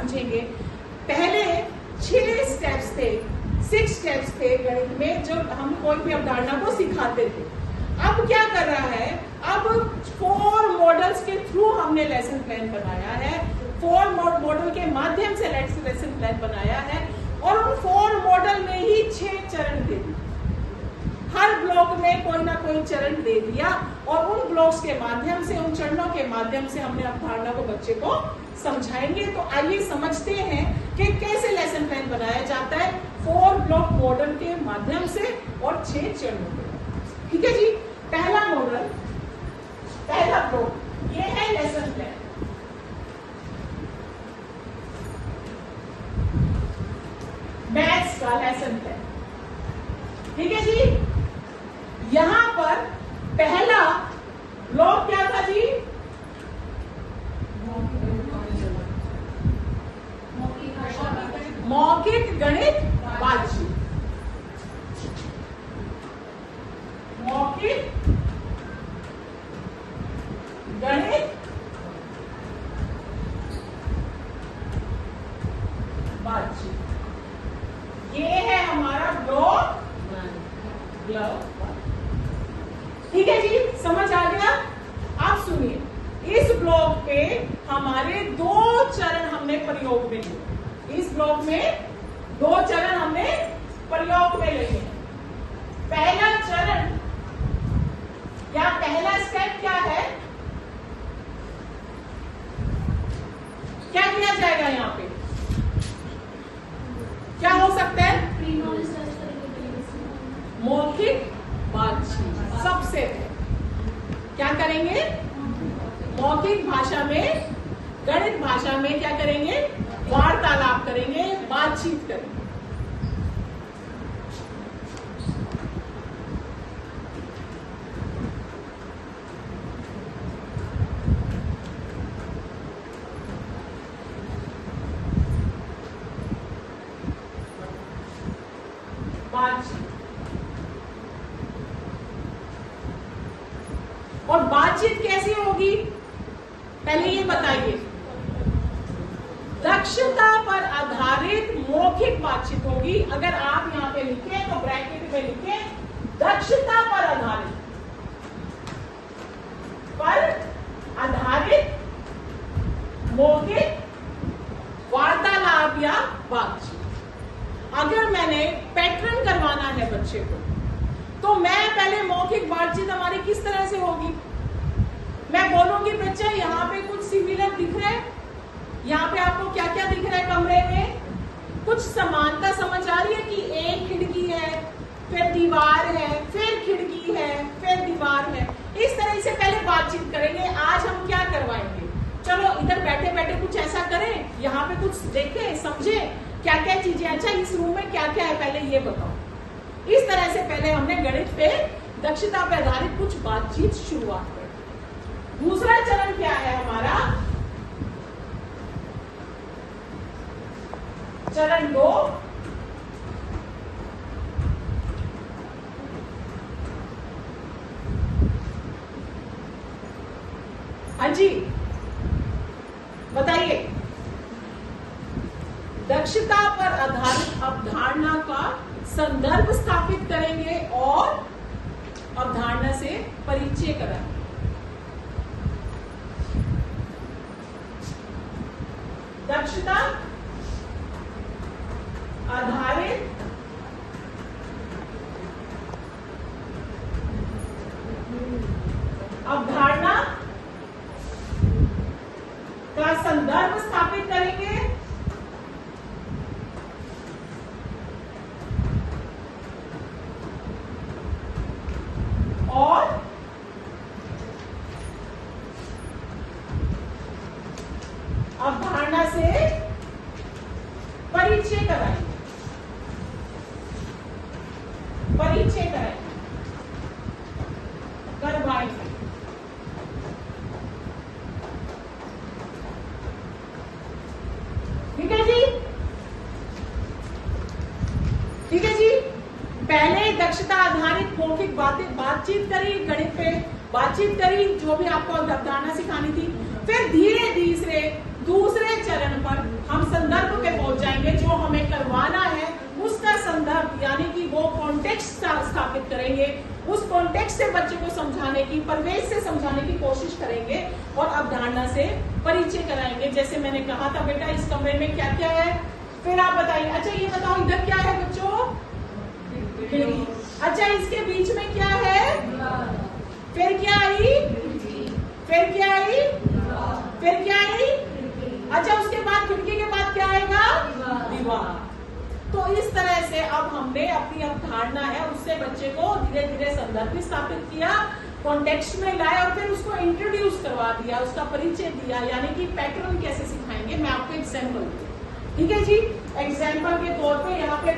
समझेंगे। पहले 6 स्टेप्स थे, 6 स्टेप्स थे गणित में जो हम कोई भी अवधारणा को सिखाते थे। अब क्या कर रहा है, अब 4 मॉडल्स के थ्रू हमने लेसन प्लान बनाया है, 4 मॉडल के माध्यम से लेसन प्लान बनाया है और उन 4 मॉडल में ही 6 चरण दे दिए। हर ब्लॉक में कोई ना कोई चरण दे दिया और उन ब्लॉक्स के माध्यम से, उन चरणों के माध्यम से हमने अवधारणा को बच्चे को समझाएंगे। तो आइए समझते हैं कि कैसे लेसन प्लान बनाया जाता है 4 ब्लॉक मॉडल के माध्यम से और 6 चरणों के। ठीक है जी, पहला मॉडल, पहला ब्लॉक, ये है लेसन प्लान। मैथ्स का लेसन प्लान। ठीक है जी, यहां पर पहला ब्लॉक क्या था जी? मौखिक गणित बातचीत। मौखिक गणित बातचीत, ये है हमारा ब्लॉक। ठीक है जी, समझ आ गया। आप सुनिए, इस ब्लॉक पे हमारे 2 चरण हमने प्रयोग में लिए। इस ब्लॉक में 2 चरण हमने प्रयोग में लिए। पहला चरण या पहला स्टेप क्या है, क्या किया जाएगा यहाँ पे? क्या हो सकता है? मौखिक बातचीत। सबसे क्या करेंगे? मौखिक भाषा में, गणित भाषा में क्या करेंगे? वार्तालाप करेंगे, बातचीत करेंगे। बातचीत। और बातचीत कैसी होगी पहले ये बताइए। दक्षता पर आधारित मौखिक बातचीत होगी। अगर आप यहां पे लिखें तो ब्रैकेट में लिखें दक्षता पर आधारित मौखिक वार्तालाप या बातचीत। अगर मैंने पैटर्न करवाना है बच्चे को तो मैं पहले मौखिक बातचीत हमारी किस तरह से होगी? मैं बोलूंगी बच्चा यहाँ पे कुछ सिमिलर दिख रहा है, यहाँ पे आपको क्या क्या दिख रहा है कमरे में? कुछ समानता समझ आ रही है कि एक खिड़की है, फिर दीवार है, फिर खिड़की है, फिर दीवार है। इस तरह से पहले बातचीत करेंगे। आज हम क्या करवाएंगे, चलो इधर बैठे बैठे कुछ ऐसा करें, यहाँ पे कुछ देखें, समझे क्या क्या चीजें। अच्छा, इस रूम में क्या क्या है पहले ये बताओ। इस तरह से पहले हमने गणित पे दक्षता पे आधारित कुछ बातचीत शुरुआत कर। दूसरा चरण क्या है हमारा? चरण 2, हाँ जी बताइए। दक्षता पर आधारित अवधारणा का संदर्भ स्थापित करेंगे और अवधारणा से परिचय कराएंगे। दक्षता आधारित अवधारणा का संदर्भ स्थापित करेंगे और अवधारणा से परिचय कराएंगे। करवाएंगे। ठीक है जी, ठीक है जी। पहले दक्षता आधारित मौखिक बातचीत करी, गणित पे बातचीत करी, जो भी आपको अवधारणा सिखानी थी। फिर धीरे धीरे दूसरे चरण पर हम अर्थ यानी कि वो कॉन्टेक्स्ट स्थापित करेंगे, उस कॉन्टेक्स्ट से बच्चे को समझाने की, परिवेश से समझाने की कोशिश करेंगे और अवधारणा से परिचय कराएंगे। जैसे मैंने कहा था बेटा इस कमरे में क्या क्या है, फिर आप बताइए। अच्छा ये बताओ इधर क्या है बच्चों, खिड़की। अच्छा इसके बीच में क्या है, फिर क्या आई, फिर क्या आई, फिर क्या आई। अच्छा उसके बाद खिड़की के बाद क्या आएगा, दीवार। तो इस तरह से अब हमने अपनी अवधारणा है उससे बच्चे को धीरे धीरे संदर्भ स्थापित किया, कॉन्टेक्स्ट में लाया और फिर उसको इंट्रोड्यूस करवा दिया, उसका परिचय दिया, यानी कि पैटर्न कैसे सिखाएंगे। मैं आपको एग्जाम्पल दूं, ठीक है जी। एग्जाम्पल के तौर पे यहाँ पे